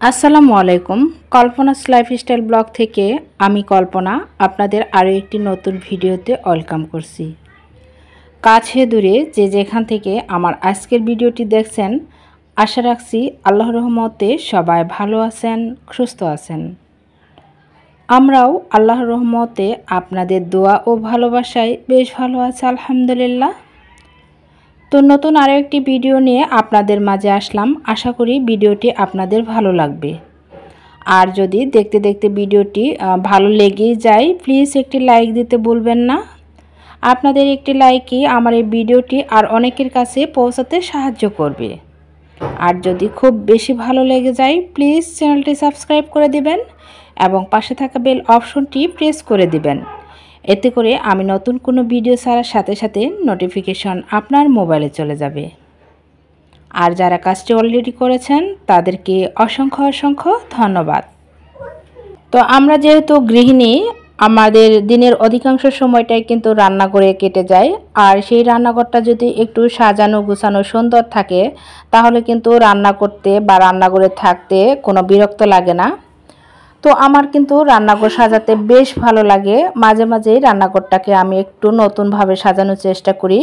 আসসালামু আলাইকুম। কল্পনাস lifestyle blog থেকে আমি কল্পনা আপনাদের আরও একটি নতুন ভিডিওতে ওয়েলকাম করছি। কাছে দূরে যে যেখান থেকে আমার আজকের ভিডিওটি দেখছেন, আশা রাখছি আল্লাহর রহমতে সবাই ভালো আছেন, সুস্থ আছেন। আমরাও আল্লাহর রহমতে আপনাদের দোয়া ও ভালোবাসায় বেশ ভালো আছি আলহামদুলিল্লাহ। তো নতুন আরও একটি ভিডিও নিয়ে আপনাদের মাঝে আসলাম। আশা করি ভিডিওটি আপনাদের ভালো লাগবে। আর যদি দেখতে দেখতে ভিডিওটি ভালো লেগেই যায়, প্লিজ একটি লাইক দিতে ভুলবেন না। আপনাদের একটি লাইকই আমার এই ভিডিওটি আর অনেকের কাছে পৌঁছাতে সাহায্য করবে। আর যদি খুব বেশি ভালো লেগে যায়, প্লিজ চ্যানেলটি সাবস্ক্রাইব করে দিবেন এবং পাশে থাকা বেল অপশনটি প্রেস করে দিবেন। এতে করে আমি নতুন কোনো ভিডিও ছাড়ার সাথে সাথে নোটিফিকেশন আপনার মোবাইলে চলে যাবে। আর যারা কাজটি অলরেডি করেছেন তাদেরকে অসংখ্য ধন্যবাদ। তো আমরা যেহেতু গৃহিণী, আমাদের দিনের অধিকাংশ সময়টাই কিন্তু রান্না করে কেটে যায়। আর সেই রান্নাঘরটা যদি একটু সাজানো গুছানো সুন্দর থাকে, তাহলে কিন্তু রান্না করতে বা রান্নাঘরে থাকতে কোনো বিরক্ত লাগে না। তো আমার কিন্তু রান্নাঘর সাজাতে বেশ ভালো লাগে। মাঝে মাঝেই রান্নাঘরটাকে আমি একটু নতুনভাবে সাজানোর চেষ্টা করি।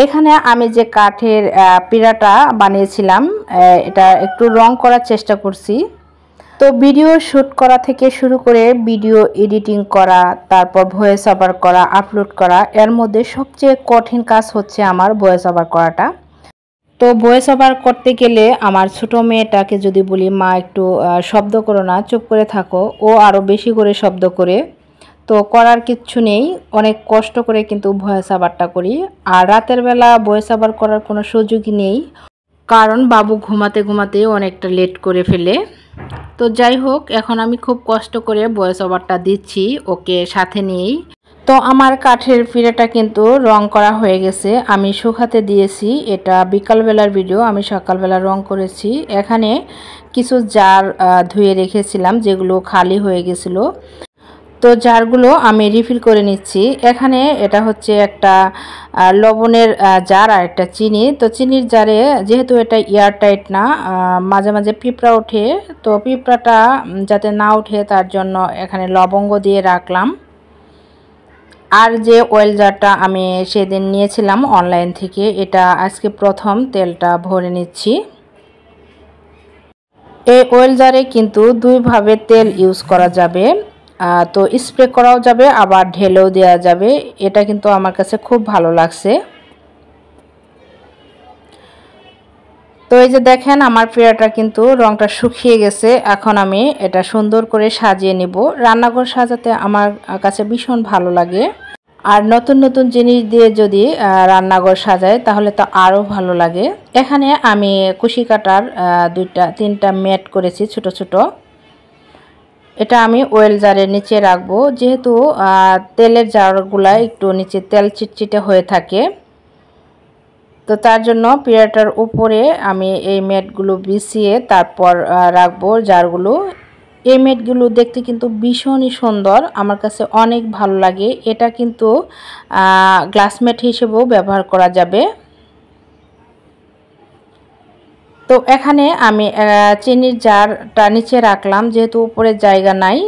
এখানে আমি যে কাঠের পিঁড়াটা বানিয়েছিলাম, এটা একটু রং করার চেষ্টা করছি। তো ভিডিও শ্যুট করা থেকে শুরু করে ভিডিও এডিটিং করা, তারপর ভয়েস ওভার করা, আপলোড করা, এর মধ্যে সবচেয়ে কঠিন কাজ হচ্ছে আমার ভয়েস ওভার করাটা। তো ভয়েস ওভার করতে গেলে আমার ছোট মেয়েটাকে যদি বলি, মা একটু শব্দ করো না, চুপ করে থাকো, ও আরও বেশি করে শব্দ করে। তো করার কিচ্ছু নেই, অনেক কষ্ট করে কিন্তু ভয়েস ওভারটা করি। আর রাতের বেলা ভয়েস ওভার করার কোনো সুযোগই নেই, কারণ বাবু ঘুমাতে ঘুমাতে অনেকটা লেট করে ফেলে। তো যাই হোক, এখন আমি খুব কষ্ট করে ভয়েস ওভারটা দিচ্ছি ওকে সাথে নিয়েই। তো আমার কাঠের পিঁড়াটা কিন্তু রং করা হয়ে গেছে, আমি শুকাতে দিয়েছি। এটা বিকালবেলার ভিডিও, আমি সকালবেলা রং করেছি। এখানে কিছু জার ধুয়ে রেখেছিলাম যেগুলো খালি হয়ে গেছিলো, তো জারগুলো আমি রিফিল করে নিচ্ছি। এখানে এটা হচ্ছে একটা লবণের জার আর একটা চিনি। তো চিনির জারে যেহেতু এটা এয়ারটাইট না, মাঝে মাঝে পিঁপড়া ওঠে, তো পিঁপড়াটা যাতে না ওঠে তার জন্য এখানে লবঙ্গ দিয়ে রাখলাম। আর যে অয়েল জারটা আমি সেদিন নিয়েছিলাম অনলাইন থেকে, এটা আজকে প্রথম তেলটা ভরে নিচ্ছি। এই অয়েল জারে কিন্তু দুইভাবে তেল ইউজ করা যাবে, তো স্প্রে করাও যাবে আবার ঢেলেও দেওয়া যাবে। এটা কিন্তু আমার কাছে খুব ভালো লাগছে। তো এই যে দেখেন, আমার পিঁড়াটা কিন্তু রংটা শুকিয়ে গেছে। এখন আমি এটা সুন্দর করে সাজিয়ে নিব। রান্নাঘর সাজাতে আমার কাছে ভীষণ ভালো লাগে। আর নতুন নতুন জিনিস দিয়ে যদি রান্নাঘর সাজায় তাহলে তো আরও ভালো লাগে। এখানে আমি কুশি কাটার 2-3টা ম্যাট করেছি ছোট ছোট। এটা আমি অয়েল জারের নিচে রাখবো, যেহেতু তেলের জারগুলা একটু নিচে তেল চিটচিটে হয়ে থাকে। তো তার জন্য পিঁড়াটার উপরে আমি এই ম্যাটগুলো বিছিয়ে তারপর রাখবো জারগুলো। এই ম্যাটগুলো দেখতে কিন্তু ভীষণই সুন্দর, আমার কাছে অনেক ভালো লাগে। এটা কিন্তু গ্লাস ম্যাট হিসেবেও ব্যবহার করা যাবে। তো এখানে আমি চিনির জারটা নিচে রাখলাম, যেহেতু উপরে জায়গা নাই,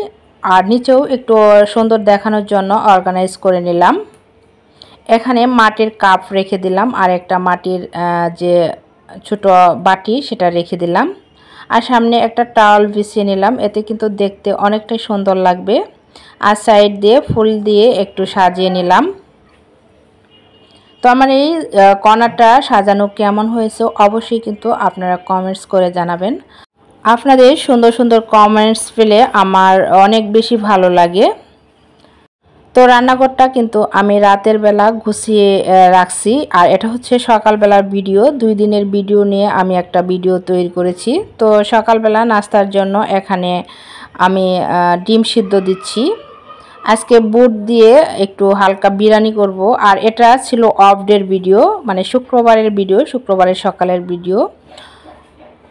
আর নিচেও একটু সুন্দর দেখানোর জন্য অর্গানাইজ করে নিলাম। এখানে মাটির কাপ রেখে দিলাম, আর একটা মাটির যে ছোট বাটি সেটা রেখে দিলাম। আর সামনে একটা টাওয়াল বিছিয়ে নিলাম, এতে কিন্তু দেখতে অনেকটাই সুন্দর লাগবে। আর সাইড দিয়ে ফুল দিয়ে একটু সাজিয়ে নিলাম। তো আমার এই কর্নারটা সাজানো কেমন হয়েছে অবশ্যই কিন্তু আপনারা কমেন্টস করে জানাবেন। আপনাদের সুন্দর সুন্দর কমেন্টস পেলে আমার অনেক বেশি ভালো লাগে। তো রান্নাঘরটা কিন্তু আমি রাতের বেলা গুছিয়ে রাখছি, আর এটা হচ্ছে সকালবেলার ভিডিও। 2 দিনের ভিডিও নিয়ে আমি একটা ভিডিও তৈরি করেছি। তো সকালবেলা নাস্তার জন্য এখানে আমি ডিম সিদ্ধ দিচ্ছি। আজকে বুট দিয়ে একটু হালকা বিরিয়ানি করব। আর এটা ছিল অফ ডের ভিডিও, মানে শুক্রবারের ভিডিও, শুক্রবারের সকালের ভিডিও।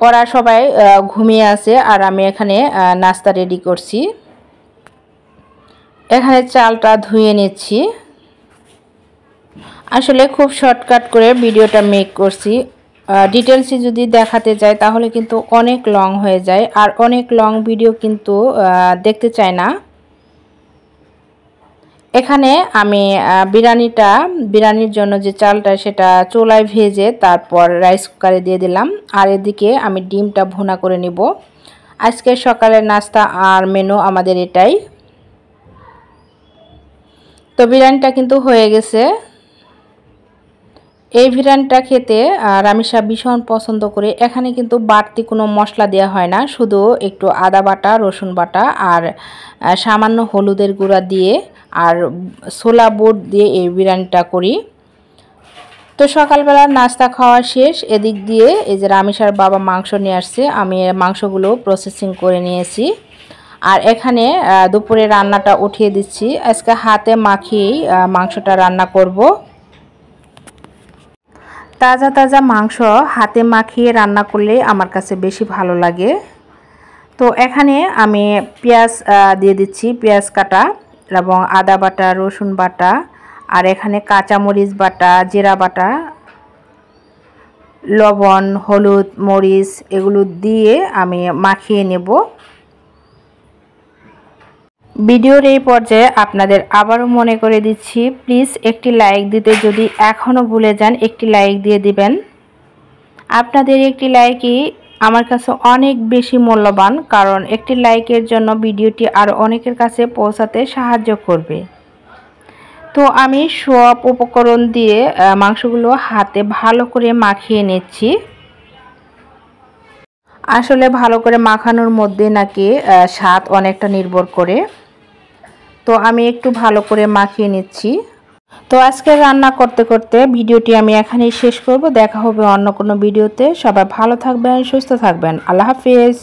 ওরা সবাই ঘুমিয়ে আছে আর আমি এখানে নাস্তা রেডি করছি। এখানে চালটা ধুয়ে নিচ্ছি। আসলে খুব শর্টকাট করে ভিডিওটা মেক করছি। ডিটেলসে যদি দেখাতে যাই তাহলে কিন্তু অনেক লং হয়ে যায়, আর অনেক লং ভিডিও কিন্তু দেখতে চায় না। এখানে আমি বিরিয়ানির জন্য যে চালটা সেটা চুলায় ভেজে তারপর রাইস কুকারে দিয়ে দিলাম। আর এদিকে আমি ডিমটা ভুনা করে নিব। আজকে সকালের নাস্তা আর মেনু আমাদের এটাই। তো বিরিয়ানিটা কিন্তু হয়ে গেছে। এই বিরিয়ানিটা খেতে রামিসা ভীষণ পছন্দ করে। এখানে কিন্তু বাড়তি কোনো মশলা দেওয়া হয় না, শুধু একটু আদা বাটা, রসুন বাটা আর সামান্য হলুদের গুঁড়া দিয়ে আর ছোলা বুট দিয়ে এই বিরিয়ানিটা করি। তো সকালবেলা নাস্তা খাওয়া শেষ। এদিক দিয়ে এই যে রামিসার বাবা মাংস নিয়ে আসছে, আমি মাংসগুলো প্রসেসিং করে নিয়েছি। আর এখানে দুপুরে রান্নাটা উঠিয়ে দিচ্ছি। আজকে হাতে মাখিয়েই মাংসটা রান্না করব। তাজা তাজা মাংস হাতে মাখিয়ে রান্না করলে আমার কাছে বেশি ভালো লাগে। তো এখানে আমি পেঁয়াজ দিয়ে দিচ্ছি, পেঁয়াজ কাটা এবং আদা বাটা, রসুন বাটা আর এখানে কাঁচামরিচ বাটা, জিরা বাটা, লবণ, হলুদ, মরিচ এগুলো দিয়ে আমি মাখিয়ে নেব। ভিডিওর এই পর্যায়ে আপনাদের আবারও মনে করে দিচ্ছি, প্লিজ একটি লাইক দিতে যদি এখনও ভুলে যান একটি লাইক দিয়ে দিবেন। আপনাদের একটি লাইকই আমার কাছে অনেক বেশি মূল্যবান, কারণ একটি লাইকের জন্য ভিডিওটি আরও অনেকের কাছে পৌঁছাতে সাহায্য করবে। তো আমি সব উপকরণ দিয়ে মাংসগুলো হাতে ভালো করে মাখিয়ে নিচ্ছি। আসলে ভালো করে মাখানোর মধ্যে নাকি স্বাদ অনেকটা নির্ভর করে। তো আমি একটু ভালো করে মাখিয়ে নিচ্ছি। তো আজকে রান্না করতে করতে ভিডিওটি আমি এখানেই শেষ করব। দেখা হবে অন্য কোনো ভিডিওতে। সবাই ভালো থাকবেন, সুস্থ থাকবেন। আল্লাহ হাফেজ।